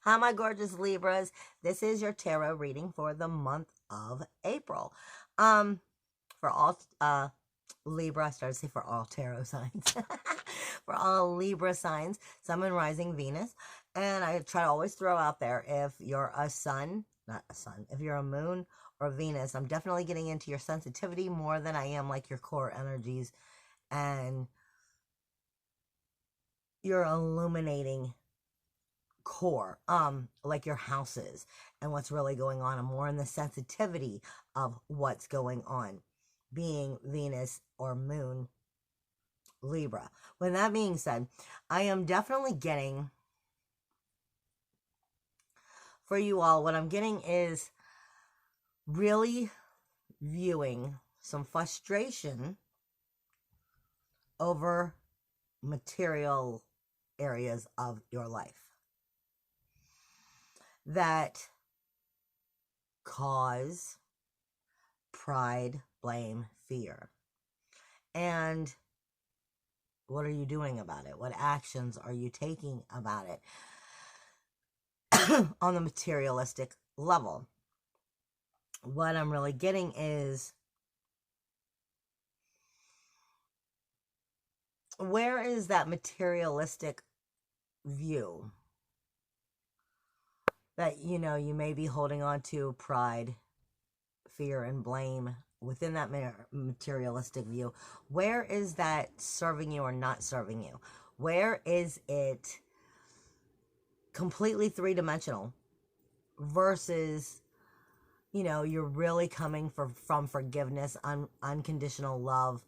Hi, my gorgeous Libras. This is your tarot reading for the month of April. For all Libra, I started to say for all tarot signs. For all Libra signs, Sun and Rising Venus. And I try to always throw out there, if you're a sun, not a sun, if you're a moon or Venus, I'm definitely getting into your sensitivity more than I am like your core energies and your illuminating core, like your houses and what's really going on. I'm more in the sensitivity of what's going on, being Venus or Moon Libra. With that being said, I am definitely getting, for you all, what I'm getting is really viewing some frustration over material areas of your life that cause pride, blame, fear. And what are you doing about it? What actions are you taking about it on the materialistic level? What I'm really getting is, where is that materialistic view that, you may be holding on to pride, fear, and blame within that materialistic view? Where is that serving you or not serving you? Where is it completely three-dimensional versus, you're really coming from forgiveness, unconditional love,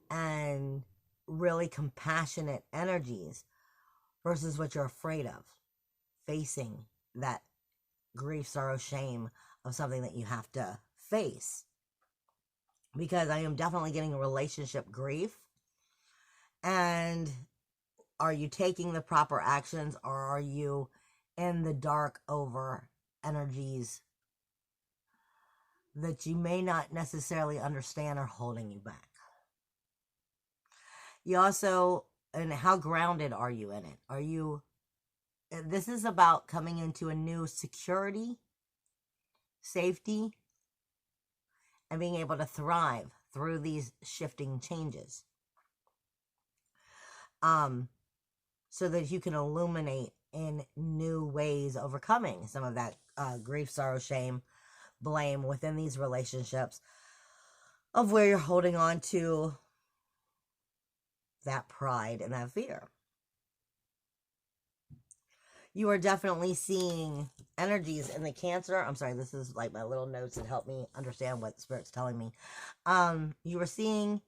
and really compassionate energies versus what you're afraid of, facing that grief, sorrow, shame of something that you have to face? Because I am definitely getting a relationship grief. And are you taking the proper actions, or are you in the dark over energies that you may not necessarily understand are holding you back? You also, and how grounded are you in it? Are you, this is about coming into a new security, safety, and being able to thrive through these shifting changes. So that you can illuminate in new ways, overcoming some of that grief, sorrow, shame, blame within these relationships, of where you're holding on to that pride and that fear. You are definitely seeing energies in the Cancer. I'm sorry, this is like my little notes that help me understand what the Spirit's telling me. You are seeing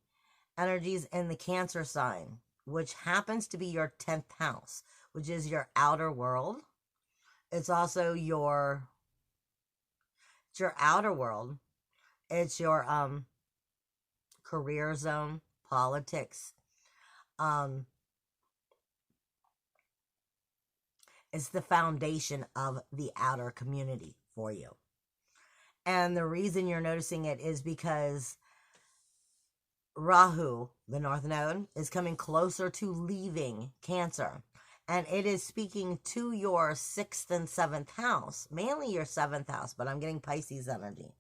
energies in the Cancer sign, which happens to be your 10th house, which is your outer world. It's also your outer world. It's your career zone, politics. It's the foundation of the outer community for you. And the reason you're noticing it is because Rahu, the North Node, is coming closer to leaving Cancer. And it is speaking to your 6th and 7th house, mainly your 7th house, but I'm getting Pisces energy.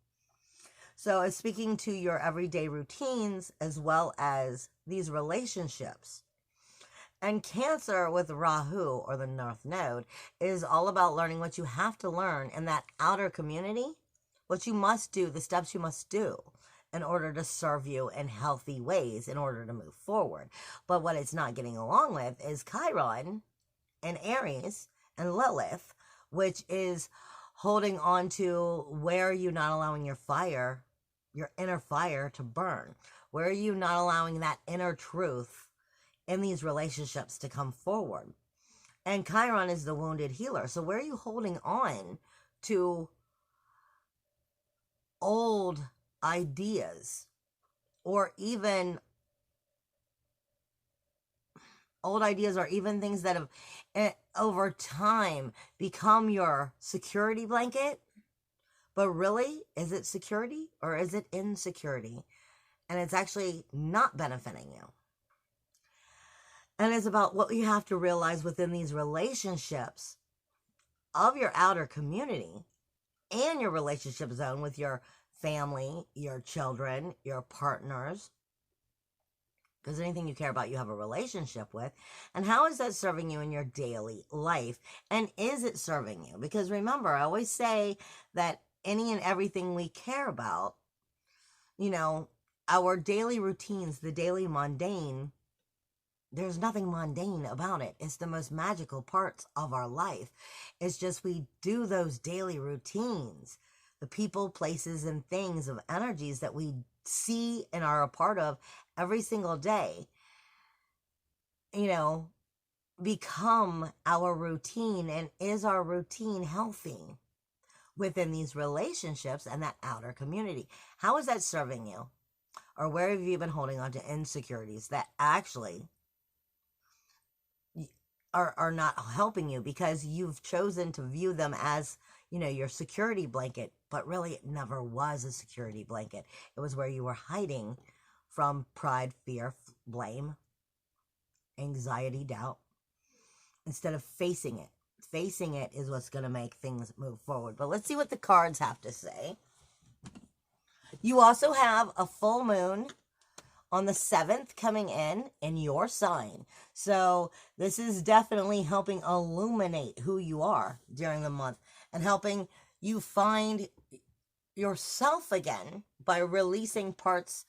So it's speaking to your everyday routines as well as these relationships. And Cancer with Rahu, or the North Node, is all about learning what you have to learn in that outer community, what you must do, the steps you must do in order to serve you in healthy ways, in order to move forward. But what it's not getting along with is Chiron and Aries and Lilith, which is holding on to, where are you not allowing your fire, your inner fire, to burn? Where are you not allowing that inner truth in these relationships to come forward? And Chiron is the wounded healer. So where are you holding on to old ideas, or even things that have over time become your security blanket? But really, is it security or is it insecurity? And it's actually not benefiting you. And it's about what you have to realize within these relationships of your outer community and your relationship zone with your family, your children, your partners, because anything you care about, you have a relationship with. And how is that serving you in your daily life? And is it serving you? Because remember, I always say that any and everything we care about, you know, our daily routines, the daily mundane, there's nothing mundane about it. It's the most magical parts of our life. It's just we do those daily routines, the people, places, and things of energies that we see and are a part of every single day, you know, become our routine. And is our routine healthy within these relationships and that outer community? How is that serving you? Or where have you been holding on to insecurities that actually are not helping you because you've chosen to view them as, you know, your security blanket, but really it never was a security blanket. It was where you were hiding from pride, fear, blame, anxiety, doubt, instead of facing it. Facing it is what's going to make things move forward. But let's see what the cards have to say. You also have a full moon on the 7th coming in your sign. So this is definitely helping illuminate who you are during the month and helping you find yourself again by releasing parts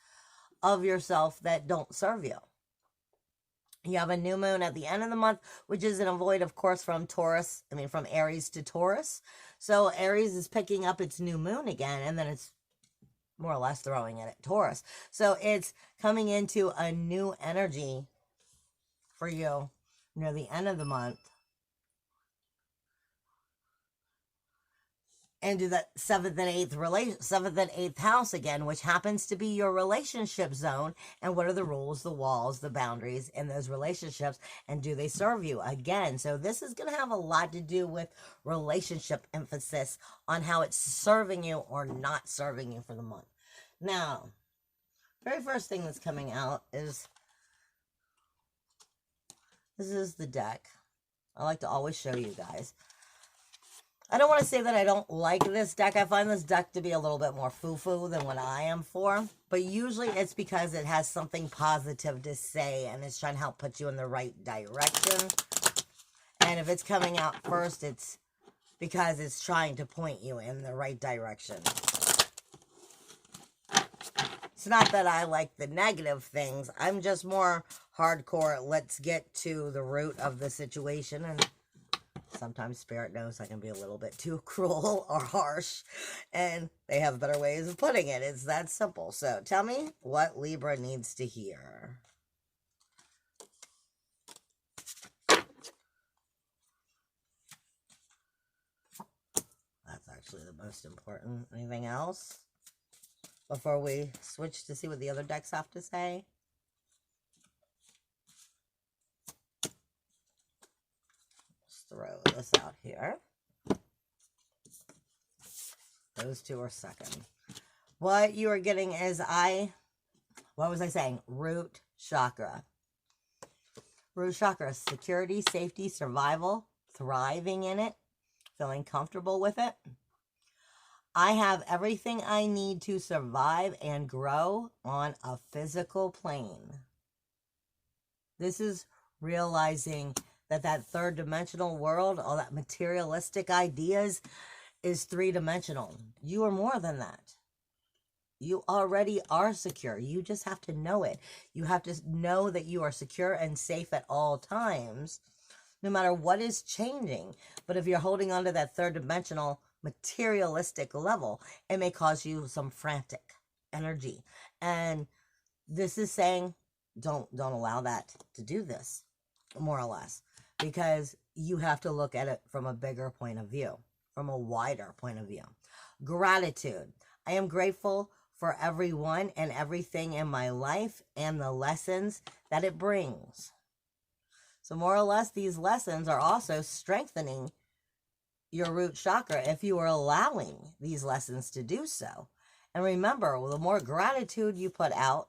of yourself that don't serve you. You have a new moon at the end of the month, which is an avoid, of course, from Aries to Taurus. So Aries is picking up its new moon again, and then it's more or less throwing it at Taurus. So it's coming into a new energy for you near the end of the month. And do that 7th and 8th house again, which happens to be your relationship zone. And what are the rules, the walls, the boundaries in those relationships? And do they serve you? Again, so this is going to have a lot to do with relationship emphasis on how it's serving you or not serving you for the month. Now, very first thing that's coming out is, this is the deck. I like to always show you guys. I don't want to say that I don't like this deck. I find this deck to be a little bit more foo-foo than what I am for. But usually it's because it has something positive to say and it's trying to help put you in the right direction. And if it's coming out first, it's because it's trying to point you in the right direction. It's not that I like the negative things. I'm just more hardcore. Let's get to the root of the situation. And sometimes Spirit knows I can be a little bit too cruel or harsh, and they have better ways of putting it. It's that simple. So tell me what Libra needs to hear. That's actually the most important. Anything else before we switch to see what the other decks have to say? Throw this out here. Those two are second. What you are getting is what was I saying? Root chakra. Root chakra, security, safety, survival, thriving in it, feeling comfortable with it. I have everything I need to survive and grow on a physical plane. This is realizing that third dimensional world, all that materialistic ideas, is 3-dimensional. You are more than that. You already are secure. You just have to know it. You have to know that you are secure and safe at all times, no matter what is changing. But if you're holding on to that third dimensional materialistic level, it may cause you some frantic energy. And this is saying, don't allow that to do this, more or less. Because you have to look at it from a bigger point of view, from a wider point of view. Gratitude. I am grateful for everyone and everything in my life and the lessons that it brings. So more or less, these lessons are also strengthening your root chakra if you are allowing these lessons to do so. And remember, the more gratitude you put out,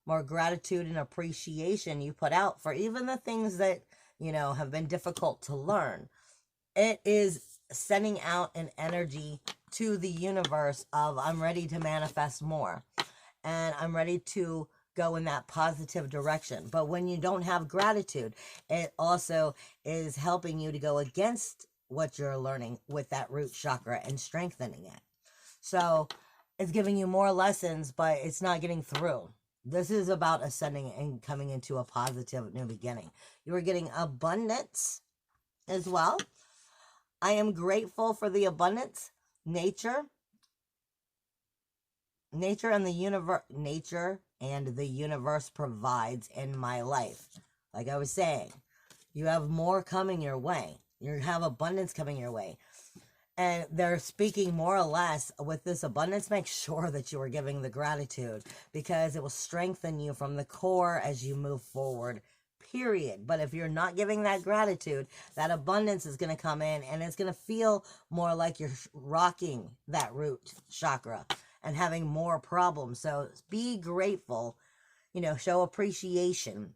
more gratitude and appreciation you put out for even the things that, you know, have been difficult to learn. it is sending out an energy to the universe of, I'm ready to manifest more, and I'm ready to go in that positive direction. But when you don't have gratitude, it also is helping you to go against what you're learning with that root chakra and strengthening it. So it's giving you more lessons, but it's not getting through. This is about ascending and coming into a positive new beginning. You are getting abundance as well. I am grateful for the abundance, nature and the universe provides in my life. Like I was saying, you have more coming your way. You have abundance coming your way. And they're speaking more or less with this abundance. Make sure that you are giving the gratitude, because it will strengthen you from the core as you move forward, period. But if you're not giving that gratitude, that abundance is going to come in, and it's going to feel more like you're rocking that root chakra and having more problems. So be grateful, show appreciation.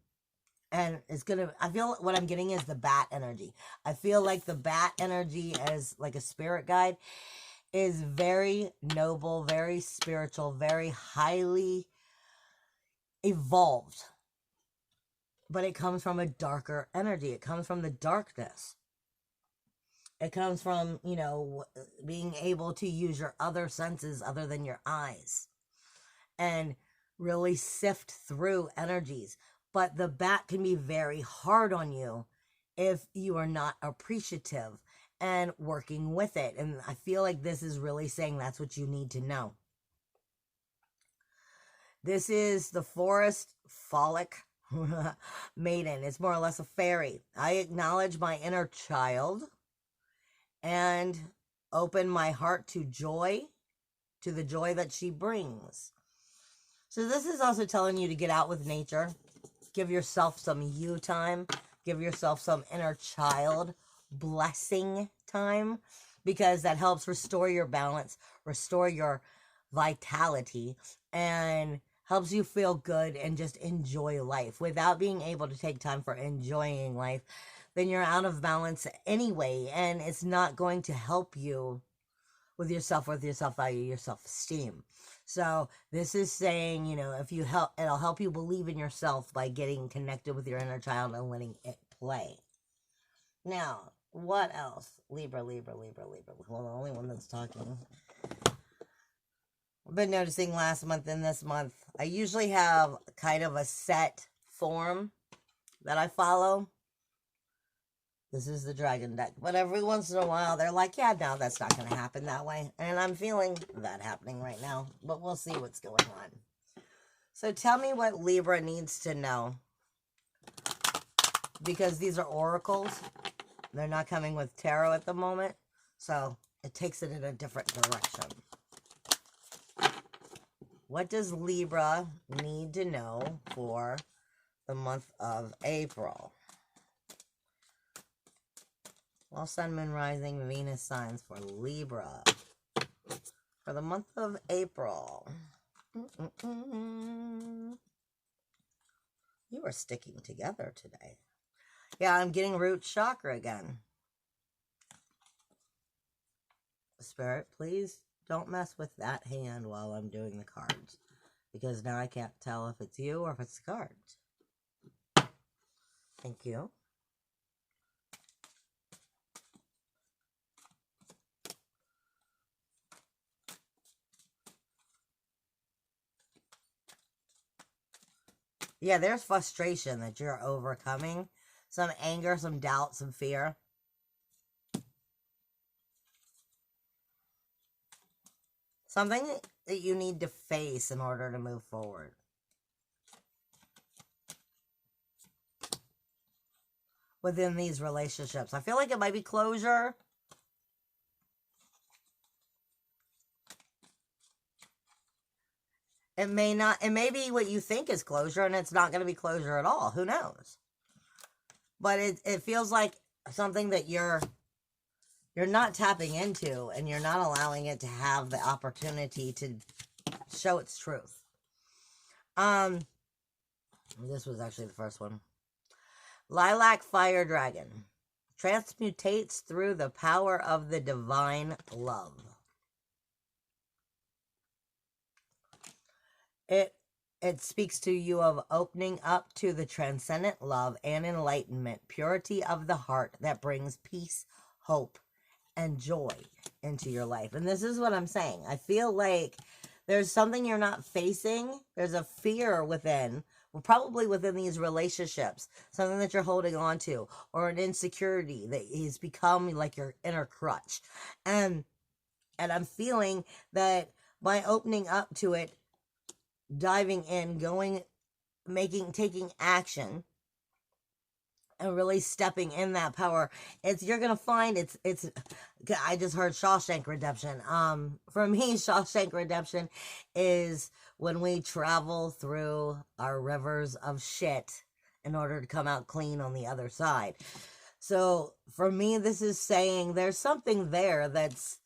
And it's gonna, I feel what I'm getting is the bat energy. I feel like the bat energy as like a spirit guide is very noble, very spiritual, very highly evolved. But it comes from a darker energy. It comes from the darkness. It comes from, being able to use your other senses other than your eyes and really sift through energies. But the bat can be very hard on you if you are not appreciative and working with it. And I feel like this is really saying that's what you need to know. This is the forest phallic maiden. It's more or less a fairy. I acknowledge my inner child and open my heart to joy, to the joy that she brings. So this is also telling you to get out with nature. Give yourself some you time. Give yourself some inner child blessing time, because that helps restore your balance, restore your vitality, and helps you feel good and just enjoy life. Without being able to take time for enjoying life, then you're out of balance anyway, and it's not going to help you with your self-worth, your self-value, your self-esteem. So this is saying, if you help, it'll help you believe in yourself by getting connected with your inner child and letting it play. Now, what else? Libra. Well, the only one that's talking. I've been noticing last month and this month, I usually have kind of a set form that I follow. This is the dragon deck. But every once in a while, they're like, yeah, no, that's not going to happen that way. And I'm feeling that happening right now. But we'll see what's going on. So tell me what Libra needs to know. Because these are oracles. They're not coming with tarot at the moment. So it takes it in a different direction. What does Libra need to know for the month of April? Well, Sun, Moon, Rising, Venus signs for Libra for the month of April. You are sticking together today. Yeah, I'm getting root chakra again. Spirit, please don't mess with that hand while I'm doing the cards, because now I can't tell if it's you or if it's the cards. Thank you. Yeah, there's frustration that you're overcoming. Some anger, some doubt, some fear. Something that you need to face in order to move forward. Within these relationships. I feel like it might be closure. It may not, it may be what you think is closure, and it's not going to be closure at all. Who knows? But it feels like something that you're not tapping into, and you're not allowing it to have the opportunity to show its truth. This was actually the first one. Lilac Fire Dragon. transmutates through the power of the divine love. It speaks to you of opening up to the transcendent love and enlightenment, purity of the heart that brings peace, hope, and joy into your life. And this is what I'm saying. I feel like there's something you're not facing. There's a fear within, well, probably within these relationships, something that you're holding on to, or an insecurity that has become like your inner crutch. And I'm feeling that by opening up to it, diving in, taking action, and really stepping in that power, you're gonna find it's I just heard Shawshank Redemption. For me, Shawshank Redemption is when we travel through our rivers of shit in order to come out clean on the other side. So for me, this is saying there's something there that's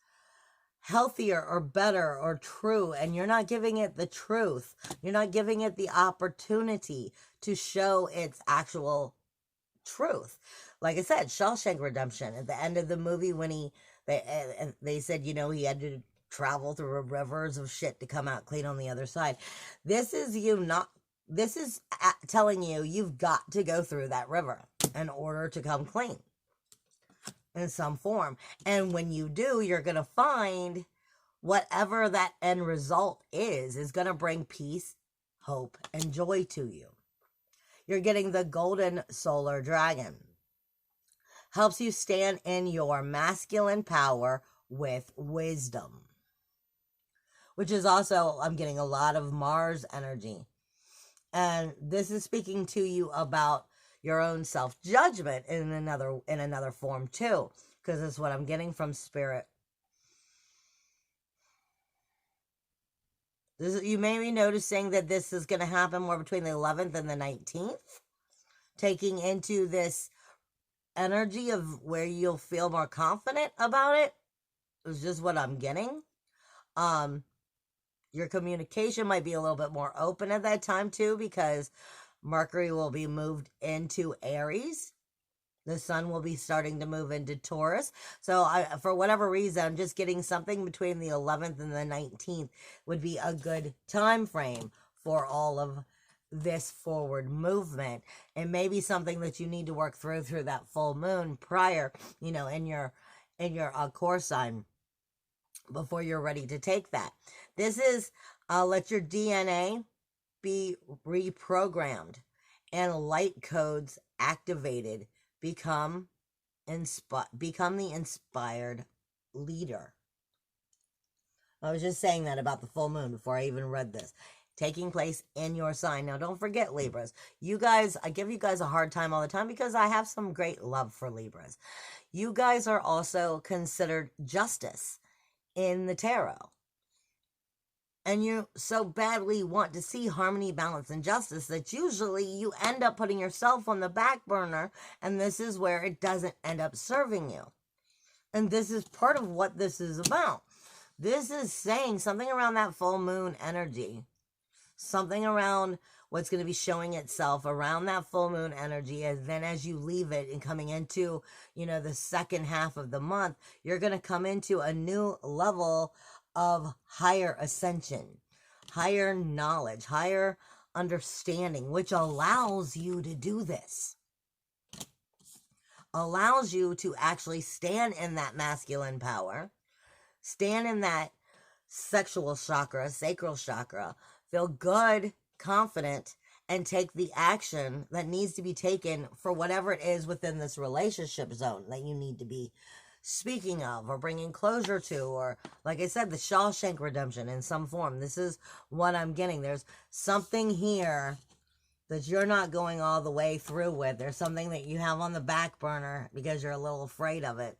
healthier or better or true, and you're not giving it the truth. You're not giving it the opportunity to show its actual truth. Like I said, Shawshank Redemption, at the end of the movie, when they said, you know, he had to travel through rivers of shit to come out clean on the other side. This is telling you you've got to go through that river in order to come clean in some form. And when you do, you're going to find whatever that end result is going to bring peace, hope, and joy to you. You're getting the golden solar dragon. Helps you stand in your masculine power with wisdom. Which is also, I'm getting a lot of Mars energy. And this is speaking to you about your own self-judgment in another form too, because it's what I'm getting from Spirit. You may be noticing that this is going to happen more between the 11th and the 19th, taking into this energy of where you'll feel more confident about it. Is just what I'm getting. Your communication might be a little bit more open at that time too, because Mercury will be moved into Aries. The sun will be starting to move into Taurus. So for whatever reason, I'm just getting something between the 11th and the 19th would be a good time frame for all of this forward movement. It may be something that you need to work through that full moon prior, you know, in your core sign before you're ready to take that. This is let your DNA be reprogrammed and light codes activated. Become the inspired leader. I was just saying that about the full moon before I even read this. Taking place in your sign. Now, don't forget, Libras. You guys, I give you guys a hard time all the time because I have some great love for Libras. You guys are also considered justice in the tarot. And you so badly want to see harmony, balance, and justice that usually you end up putting yourself on the back burner, and this is where it doesn't end up serving you. And this is part of what this is about. This is saying something around that full moon energy, something around what's going to be showing itself around that full moon energy, and then as you leave it and coming into, you know, the second half of the month, you're going to come into a new level of higher ascension, higher knowledge, higher understanding, which allows you to do this. Allows you to actually stand in that masculine power, stand in that sexual chakra, sacral chakra, feel good, confident, and take the action that needs to be taken for whatever it is within this relationship zone that you need to be speaking of or bringing closure to, or like I said, the Shawshank Redemption in some form. This is what I'm getting. There's something here that you're not going all the way through with. There's something that you have on the back burner because you're a little afraid of it.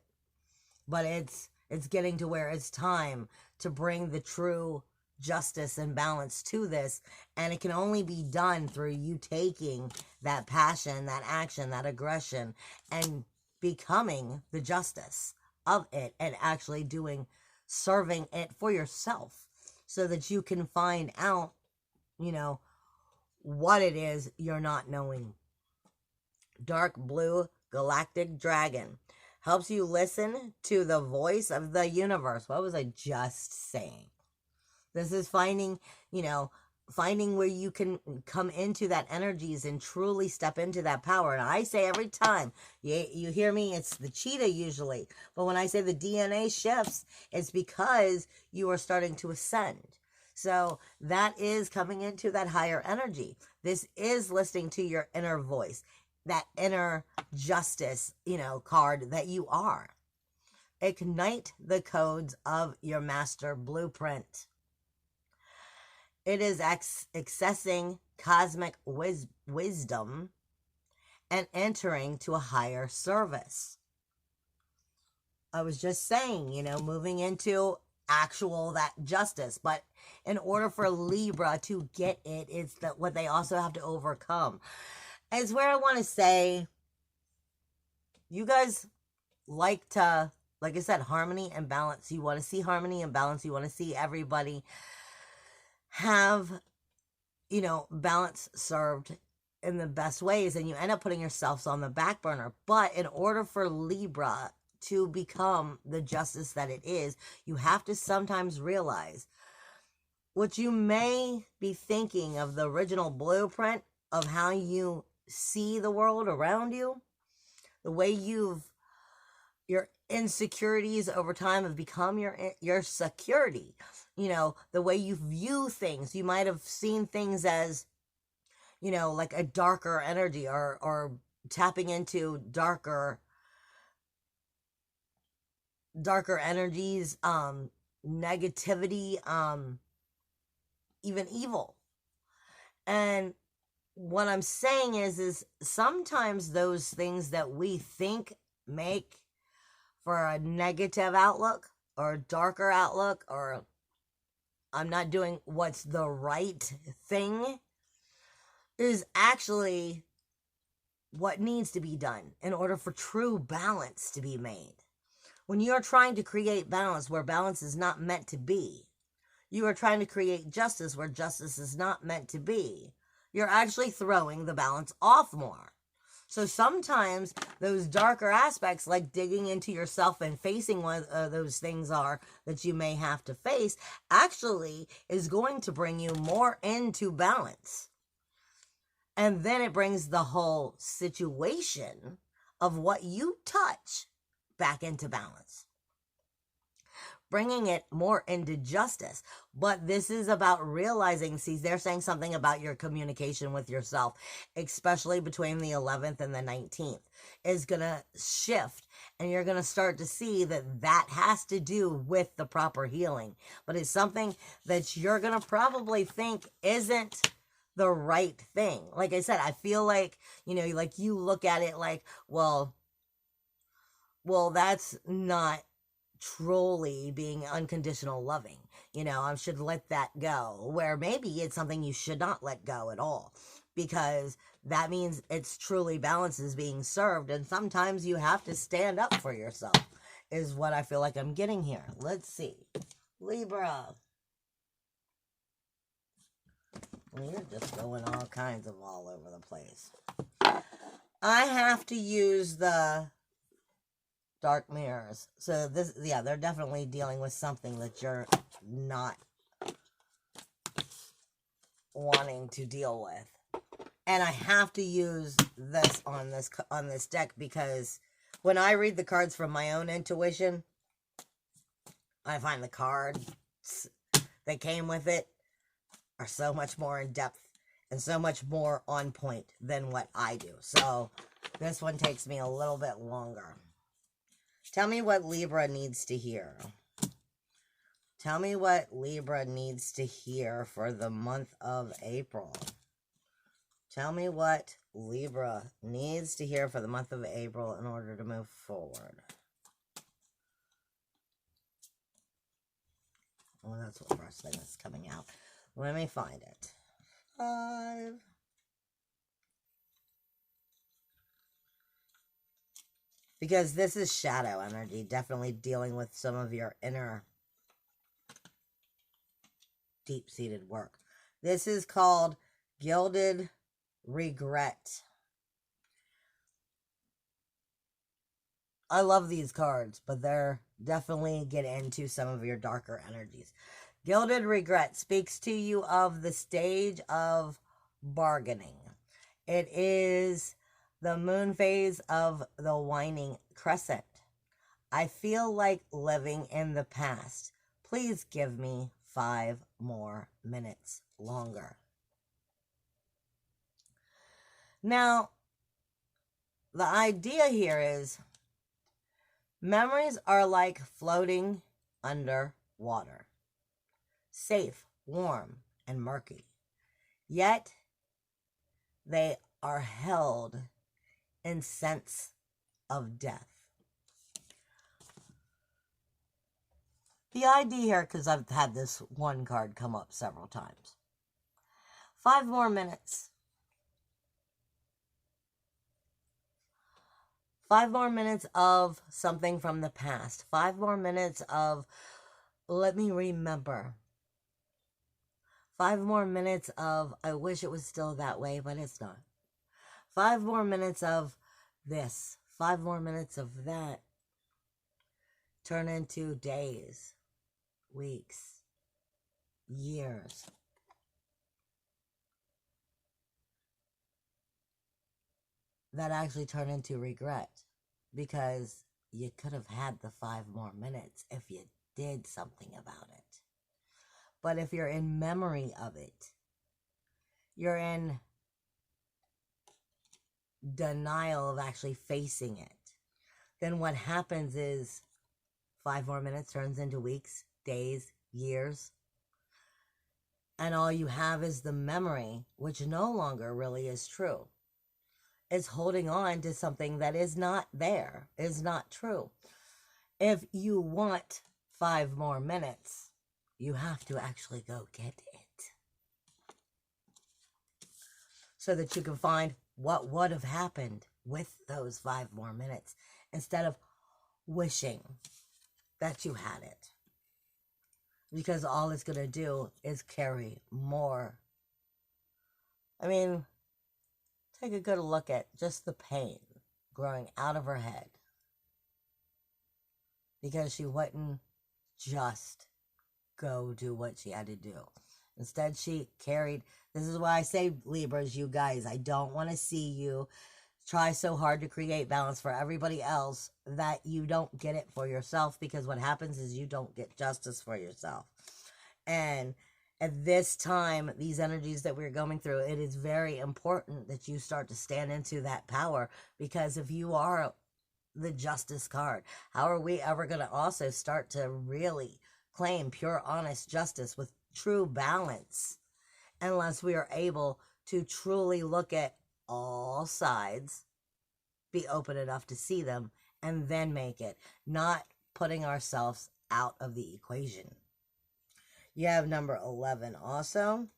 But it's getting to where it's time to bring the true justice and balance to this, and it can only be done through you taking that passion, that action, that aggression, and becoming the justice of it and actually serving it for yourself so that you can find out, you know, what it is you're not knowing. Dark blue galactic dragon. Helps you listen to the voice of the universe. What was I just saying? This is finding, finding where you can come into that energies and truly step into that power. And I say every time you hear me, it's the cheetah usually. But when I say the DNA shifts, it's because you are starting to ascend. So that is coming into that higher energy. This is listening to your inner voice, that inner justice, card that you are. Ignite the codes of your master blueprint. It is accessing cosmic wisdom and entering to a higher service. I was just saying, moving into actual that justice. But in order for Libra to get it, it's that what they also have to overcome. Is where I want to say, you guys like to, like I said, harmony and balance. You want to see harmony and balance. You want to see everybody have, balance served in the best ways, and you end up putting yourselves on the back burner. But in order for Libra to become the justice that it is, you have to sometimes realize what you may be thinking of the original blueprint of how you see the world around you, the way your insecurities over time have become your security. The way you view things. You might have seen things as, like a darker energy, or tapping into darker energies, negativity, even evil. And what I'm saying is sometimes those things that we think make for a negative outlook or a darker outlook, or I'm not doing what's the right thing, is actually what needs to be done in order for true balance to be made. When you are trying to create balance where balance is not meant to be, you are trying to create justice where justice is not meant to be, you're actually throwing the balance off more. So sometimes those darker aspects, like digging into yourself and facing what those things are that you may have to face, actually is going to bring you more into balance. And then it brings the whole situation of what you touch back into balance, bringing it more into justice. But this is about realizing, see, they're saying something about your communication with yourself, especially between the 11th and the 19th, is going to shift. And you're going to start to see that has to do with the proper healing. But it's something that you're going to probably think isn't the right thing. Like I said, I feel like, like you look at it like, well, that's not truly being unconditional loving. I should let that go, where maybe it's something you should not let go at all, because that means it's truly balance is being served. And sometimes you have to stand up for yourself, is what I feel like I'm getting here. Let's see. Libra. Well, you're just going all kinds of all over the place. I have to use the dark mirrors. So this, they're definitely dealing with something that you're not wanting to deal with. And I have to use this on this deck, because when I read the cards from my own intuition, I find the cards that came with it are so much more in depth and so much more on point than what I do. So this one takes me a little bit longer. Tell me what Libra needs to hear. Tell me what Libra needs to hear for the month of April. Tell me what Libra needs to hear for the month of April in order to move forward. Well, that's the first thing that's coming out. Let me find it. 5. Because this is shadow energy, definitely dealing with some of your inner deep-seated work. This is called Gilded Regret. I love these cards, but they're definitely get into some of your darker energies. Gilded Regret speaks to you of the stage of bargaining. It is the moon phase of the waning crescent. I feel like living in the past. Please give me 5 more minutes longer. Now, the idea here is memories are like floating under water, safe, warm, and murky. Yet, they are held in sense of death. The idea here, because I've had this one card come up several times. 5 more minutes. 5 more minutes of something from the past. 5 more minutes of, let me remember. 5 more minutes of, I wish it was still that way, but it's not. 5 more minutes of this. 5 more minutes of that. Turn into days, weeks, years. That actually turn into regret, because you could have had the 5 more minutes if you did something about it. But if you're in memory of it, you're in denial of actually facing it, then what happens is 5 more minutes turns into weeks, days, years, and all you have is the memory, which no longer really is true. It's holding on to something that is not there, is not true. If you want 5 more minutes, you have to actually go get it, so that you can find what would have happened with those 5 more minutes, instead of wishing that you had it. Because all it's going to do is carry more. I mean, take a good look at just the pain growing out of her head, because she wouldn't just go do what she had to do. Instead, she carried, this is why I say, Libras, you guys, I don't want to see you try so hard to create balance for everybody else that you don't get it for yourself, because what happens is you don't get justice for yourself. And at this time, these energies that we're going through, it is very important that you start to stand into that power, because if you are the justice card, how are we ever going to also start to really claim pure, honest justice with true balance, unless we are able to truly look at all sides, be open enough to see them, and then make it, not putting ourselves out of the equation. You have number 11 also,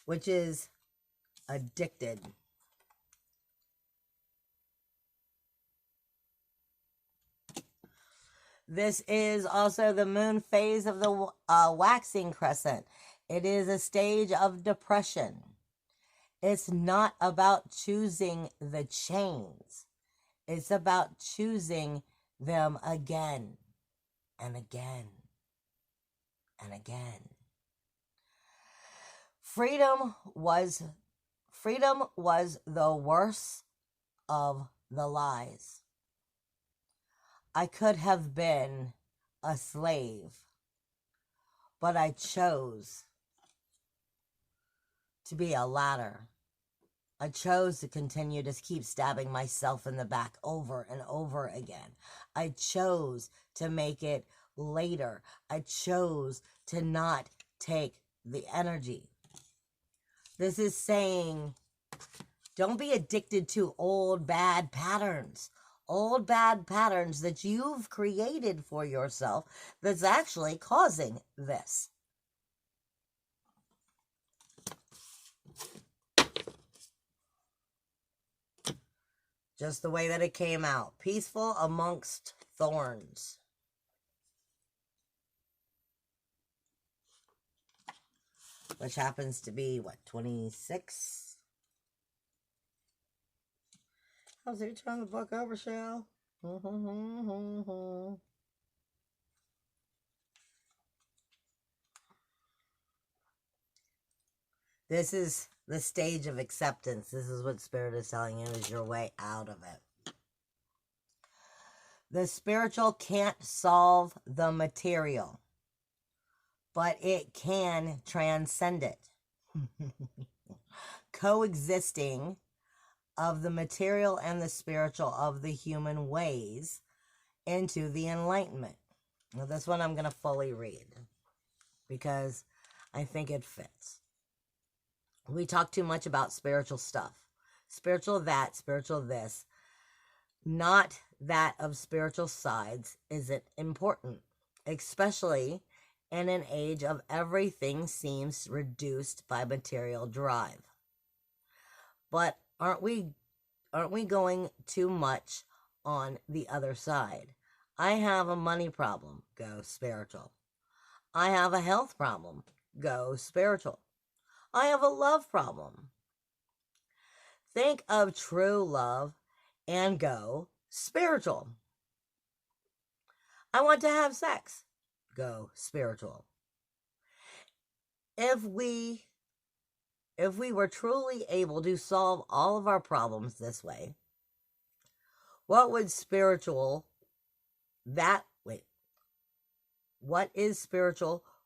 which is addicted. This is also the moon phase of the waxing crescent. It is a stage of depression. It's not about choosing the chains. It's about choosing them again and again and again. Freedom was the worst of the lies. I could have been a slave, but I chose to be a ladder. I chose to continue to keep stabbing myself in the back over and over again. I chose to make it later. I chose to not take the energy. This is saying, don't be addicted to old bad patterns. Old bad patterns that you've created for yourself that's actually causing this. Just the way that it came out. Peaceful amongst thorns. Which happens to be, what, 26? How's he turn the book over, Shell? This is the stage of acceptance. This is what Spirit is telling you is your way out of it. The spiritual can't solve the material, but it can transcend it. Coexisting of the material and the spiritual of the human ways into the enlightenment. Now, this one I'm going to fully read because I think it fits. We talk too much about spiritual stuff. Spiritual that, spiritual this. Not that of spiritual sides isn't important, especially in an age of everything seems reduced by material drive. But aren't we going too much on the other side? I have a money problem, go spiritual. I have a health problem, go spiritual. I have a love problem. Think of true love and go spiritual. I want to have sex, go spiritual. If we were truly able to solve all of our problems this way, what is spiritual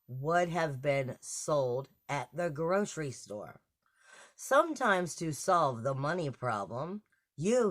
would have been sold at the grocery store. Sometimes to solve the money problem, you